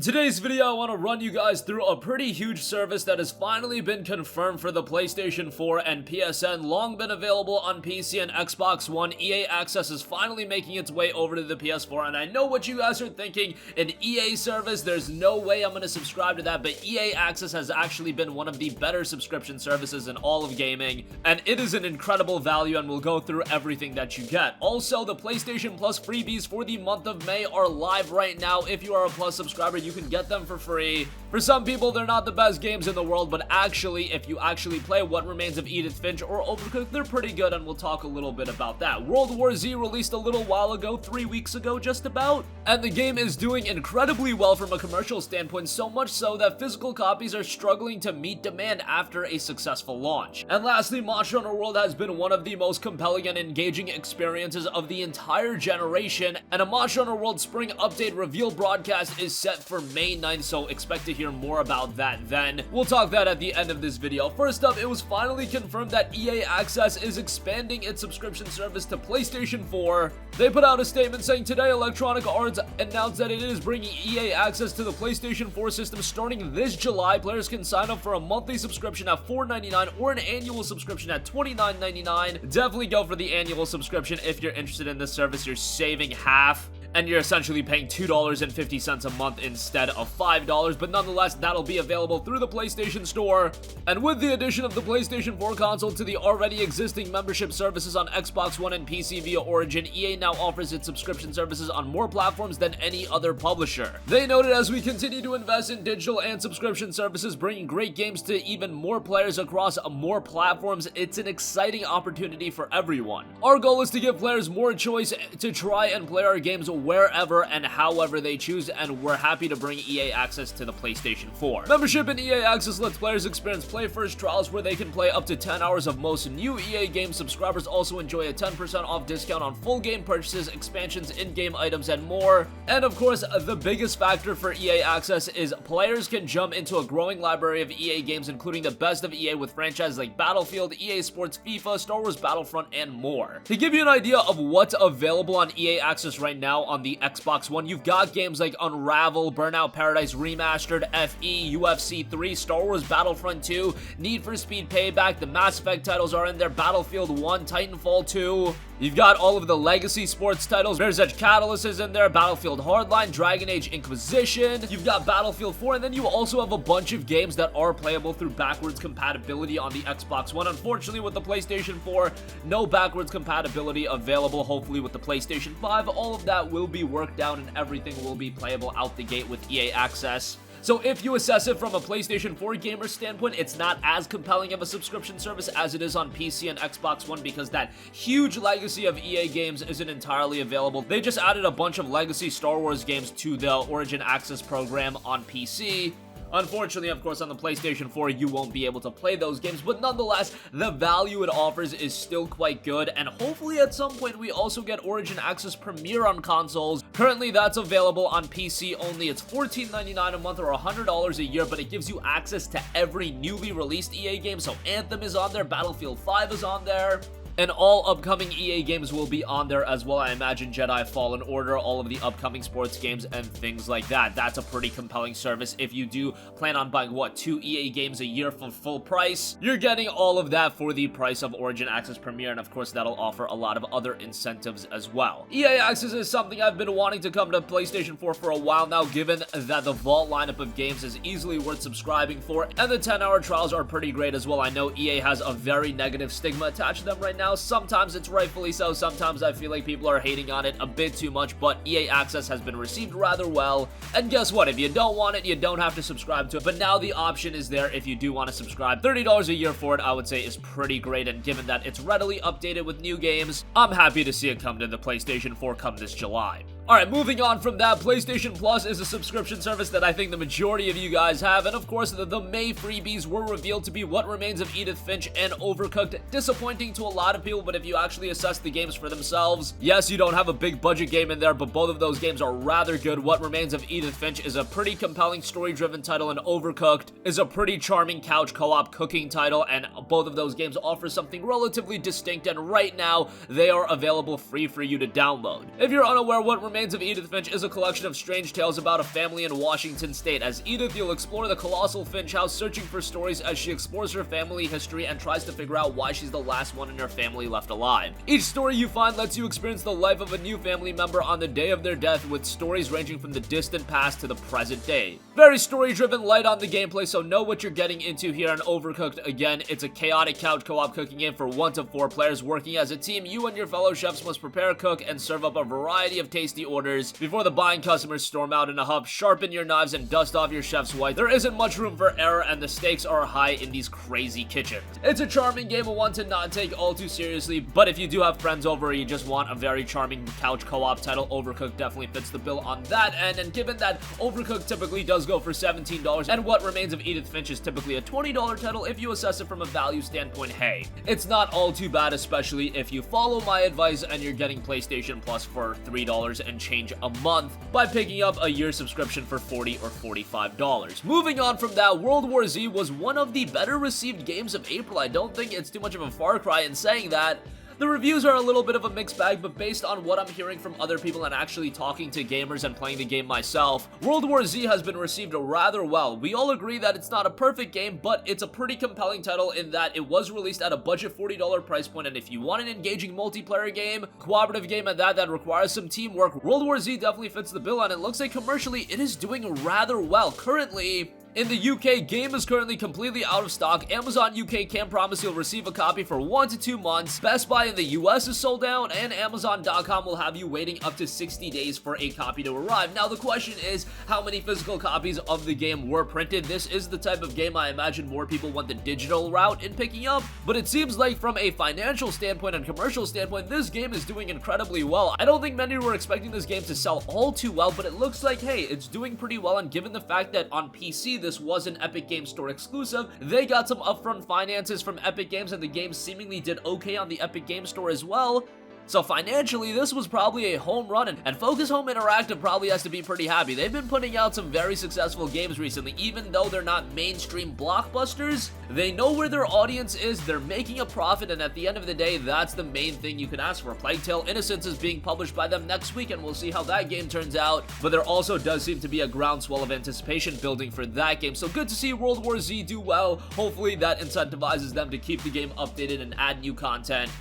Today's video, I want to run you guys through a pretty huge service that has finally been confirmed for the PlayStation 4 and PSN, long been available on PC and Xbox One. EA Access is finally making its way over to the PS4, and I know what you guys are thinking, an EA service, there's no way I'm going to subscribe to that, but EA Access has actually been one of the better subscription services in all of gaming, and it is an incredible value, and we'll go through everything that you get. Also, the PlayStation Plus freebies for the month of May are live right now. If you are a Plus subscriber, you can get them for free. For some people, they're not the best games in the world, but actually, if you actually play What Remains of Edith Finch or Overcooked, they're pretty good, and we'll talk a little bit about that. World War Z released a little while ago, 3 weeks ago just about, and the game is doing incredibly well from a commercial standpoint, so much so that physical copies are struggling to meet demand after a successful launch. And lastly, Monster Hunter World has been one of the most compelling and engaging experiences of the entire generation, and a Monster Hunter World Spring Update reveal broadcast is set for May 9th, so expect to hear more about that then. We'll talk that at the end of this video. First up, it was finally confirmed that EA Access is expanding its subscription service to PlayStation 4. They put out a statement saying today Electronic Arts announced that it is bringing EA Access to the PlayStation 4 system starting this July. Players can sign up for a monthly subscription at $4.99 or an annual subscription at $29.99. Definitely go for the annual subscription if you're interested in this service. You're saving half, and you're essentially paying $2.50 a month instead of $5, but nonetheless, that'll be available through the PlayStation Store. And with the addition of the PlayStation 4 console to the already existing membership services on Xbox One and PC via Origin, EA now offers its subscription services on more platforms than any other publisher. They noted, as we continue to invest in digital and subscription services, bringing great games to even more players across more platforms, it's an exciting opportunity for everyone. Our goal is to give players more choice to try and play our games wherever and however they choose, and we're happy to bring EA Access to the PlayStation 4. Membership in EA Access lets players experience Play First trials where they can play up to 10 hours of most new EA games. Subscribers also enjoy a 10% off discount on full game purchases, expansions, in-game items, and more. And of course, the biggest factor for EA Access is players can jump into a growing library of EA games, including the best of EA with franchises like Battlefield, EA Sports, FIFA, Star Wars Battlefront, and more. To give you an idea of what's available on EA Access right now on the Xbox One, you've got games like Unravel, Burnout Paradise Remastered, FE, UFC 3, Star Wars Battlefront 2, Need for Speed Payback, the Mass Effect titles are in there, Battlefield 1, Titanfall 2. You've got all of the legacy sports titles. Mirror's Edge Catalyst is in there, Battlefield Hardline, Dragon Age Inquisition. You've got Battlefield 4, and then you also have a bunch of games that are playable through backwards compatibility on the Xbox One. Unfortunately, with the PlayStation 4, no backwards compatibility available. Hopefully, with the PlayStation 5, all of that will be worked out and everything will be playable out the gate with EA Access. So if you assess it from a PlayStation 4 gamer standpoint, it's not as compelling of a subscription service as it is on PC and Xbox One, because that huge legacy of EA games isn't entirely available. They just added a bunch of legacy Star Wars games to the Origin Access program on PC. Unfortunately, of course, on the PlayStation 4, you won't be able to play those games, but nonetheless, the value it offers is still quite good, and hopefully at some point we also get Origin Access Premier on consoles. Currently, that's available on PC only. It's $14.99 a month or $100 a year, but it gives you access to every newly released EA game, so Anthem is on there, Battlefield 5 is on there, and all upcoming EA games will be on there as well. I imagine Jedi Fallen Order, all of the upcoming sports games, and things like that. That's a pretty compelling service. If you do plan on buying, 2 EA games a year for full price, you're getting all of that for the price of Origin Access Premier, and of course, that'll offer a lot of other incentives as well. EA Access is something I've been wanting to come to PlayStation 4 for a while now, given that the Vault lineup of games is easily worth subscribing for, and the 10-hour trials are pretty great as well. I know EA has a very negative stigma attached to them right now. Sometimes it's rightfully so, sometimes I feel like people are hating on it a bit too much, but EA Access has been received rather well, and guess what, if you don't want it, you don't have to subscribe to it, but now the option is there if you do want to subscribe. $30 a year for it, I would say, is pretty great, and given that it's readily updated with new games, I'm happy to see it come to the PlayStation 4 come this July. Alright, moving on from that, PlayStation Plus is a subscription service that I think the majority of you guys have, and of course, the May freebies were revealed to be What Remains of Edith Finch and Overcooked. Disappointing to a lot of people, but if you actually assess the games for themselves, yes, you don't have a big budget game in there, but both of those games are rather good. What Remains of Edith Finch is a pretty compelling story-driven title, and Overcooked is a pretty charming couch co-op cooking title, and both of those games offer something relatively distinct, and right now, they are available free for you to download. If you're unaware, What Remains Remains of Edith Finch is a collection of strange tales about a family in Washington state. As Edith, you'll explore the colossal Finch house, searching for stories as she explores her family history and tries to figure out why she's the last one in her family left alive. Each story you find lets you experience the life of a new family member on the day of their death, with stories ranging from the distant past to the present day. Very story-driven, light on the gameplay, so know what you're getting into here on Overcooked. Again, it's a chaotic couch co-op cooking game for 1 to 4 players. Working as a team, you and your fellow chefs must prepare, cook, and serve up a variety of tasty orders before the buying customers storm out in a huff. Sharpen your knives and dust off your chef's white. There isn't much room for error, and the stakes are high in these crazy kitchens. It's a charming game, one to not take all too seriously, but if you do have friends over or you just want a very charming couch co-op title, Overcooked definitely fits the bill on that end. And given that Overcooked typically does go for $17, and What Remains of Edith Finch is typically a $20 title, if you assess it from a value standpoint, hey, it's not all too bad, especially if you follow my advice and you're getting PlayStation Plus for $3 and change a month by picking up a year subscription for $40 or $45. Moving on from that, World War Z was one of the better received games of April. I don't think it's too much of a far cry in saying that. The reviews are a little bit of a mixed bag, but based on what I'm hearing from other people and actually talking to gamers and playing the game myself, World War Z has been received rather well. We all agree that it's not a perfect game, but it's a pretty compelling title in that it was released at a budget $40 price point, and if you want an engaging multiplayer game, cooperative game at that requires some teamwork, World War Z definitely fits the bill, and it looks like commercially it is doing rather well. Currently, in the UK, game is currently completely out of stock. Amazon UK can promise you'll receive a copy for 1 to 2 months. Best Buy in the US is sold out, and Amazon.com will have you waiting up to 60 days for a copy to arrive. Now, the question is, how many physical copies of the game were printed? This is the type of game I imagine more people want the digital route in picking up, but it seems like from a financial standpoint and commercial standpoint, this game is doing incredibly well. I don't think many were expecting this game to sell all too well, but it looks like, hey, it's doing pretty well, and given the fact that on PC, this was an Epic Games Store exclusive, they got some upfront finances from Epic Games, and the game seemingly did okay on the Epic Games Store as well. So financially, this was probably a home run, and Focus Home Interactive probably has to be pretty happy. They've been putting out some very successful games recently. Even though they're not mainstream blockbusters, they know where their audience is, they're making a profit, and at the end of the day, that's the main thing you can ask for. Plague Tale Innocence is being published by them next week, and we'll see how that game turns out, but there also does seem to be a groundswell of anticipation building for that game. So good to see World War Z do well. Hopefully that incentivizes them to keep the game updated and add new content,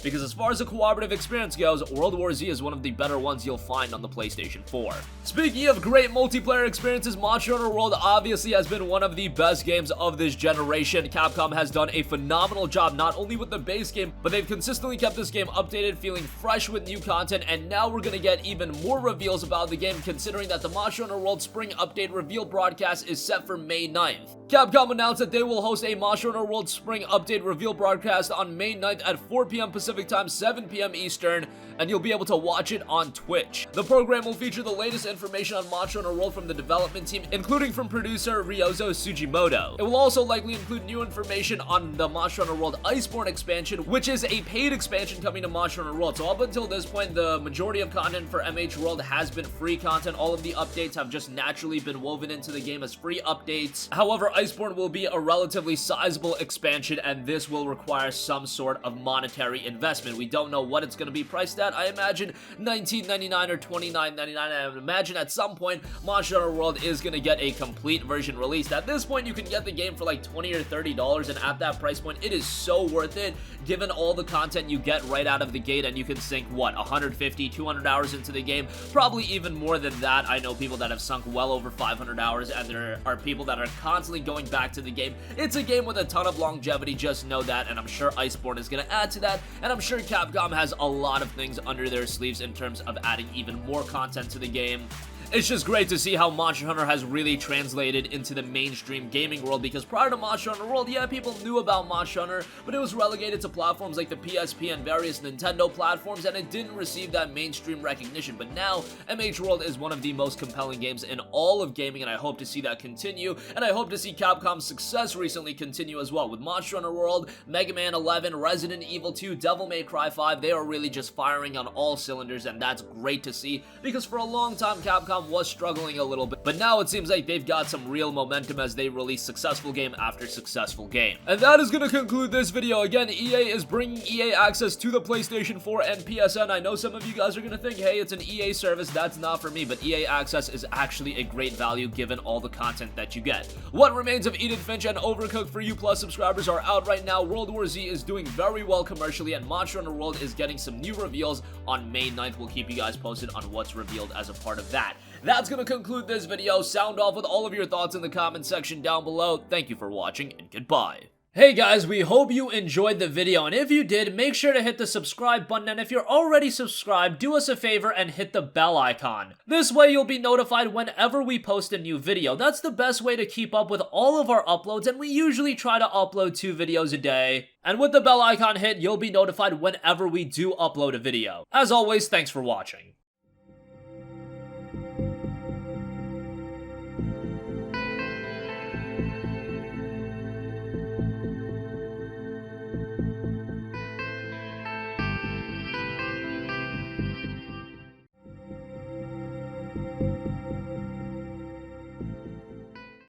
because as far as the cooperative experience goes, World War Z is one of the better ones you'll find on the PlayStation 4. Speaking of great multiplayer experiences, Monster Hunter World obviously has been one of the best games of this generation. Capcom has done a phenomenal job not only with the base game, but they've consistently kept this game updated, feeling fresh with new content, and now we're gonna get even more reveals about the game, considering that the Monster Hunter World Spring Update reveal broadcast is set for May 9th. Capcom announced that they will host a Monster Hunter World Spring Update reveal broadcast on May 9th at 4 p.m. Pacific Time, 7 p.m. Eastern, and you'll be able to watch it on Twitch. The program will feature the latest information on Monster Hunter World from the development team, including from producer Ryozo Sugimoto. It will also likely include new information on the Monster Hunter World Iceborne expansion, which is a paid expansion coming to Monster Hunter World. So up until this point, the majority of content for MH World has been free content. All of the updates have just naturally been woven into the game as free updates. However, Iceborne will be a relatively sizable expansion, and this will require some sort of monetary investment. We don't know what it's going to be priced at. I imagine $19.99 or $29.99. I would imagine at some point Monster Hunter World is going to get a complete version released. At this point, you can get the game for like $20 or $30, and at that price point, it is so worth it given all the content you get right out of the gate, and you can sink, what, 150, 200 hours into the game? Probably even more than that. I know people that have sunk well over 500 hours, and there are people that are constantly going back to the game. It's a game with a ton of longevity, just know that, and I'm sure Iceborne is going to add to that, and I'm sure Capcom has a lot of things under their sleeves in terms of adding even more content to the game. It's just great to see how Monster Hunter has really translated into the mainstream gaming world, because prior to Monster Hunter World, yeah, people knew about Monster Hunter, but it was relegated to platforms like the PSP and various Nintendo platforms, and it didn't receive that mainstream recognition. But now, MH World is one of the most compelling games in all of gaming, and I hope to see that continue, and I hope to see Capcom's success recently continue as well. With Monster Hunter World, Mega Man 11, Resident Evil 2, Devil May Cry 5, they are really just firing on all cylinders, and that's great to see, because for a long time, Capcom time was struggling a little bit, but now it seems like they've got some real momentum as they release successful game after successful game. And that is going to conclude this video. Again, EA is bringing EA Access to the PlayStation 4 and PSN. I know some of you guys are going to think, hey, it's an EA service. That's not for me, but EA Access is actually a great value given all the content that you get. What Remains of Edith Finch and Overcooked for you Plus subscribers are out right now. World War Z is doing very well commercially, and Monster Hunter World is getting some new reveals on May 9th. We'll keep you guys posted on what's revealed as a part of that. That's going to conclude this video. Sound off with all of your thoughts in the comment section down below. Thank you for watching, and goodbye. Hey guys, we hope you enjoyed the video, and if you did, make sure to hit the subscribe button, and if you're already subscribed, do us a favor and hit the bell icon. This way you'll be notified whenever we post a new video. That's the best way to keep up with all of our uploads, and we usually try to upload 2 videos a day. And with the bell icon hit, you'll be notified whenever we do upload a video. As always, thanks for watching.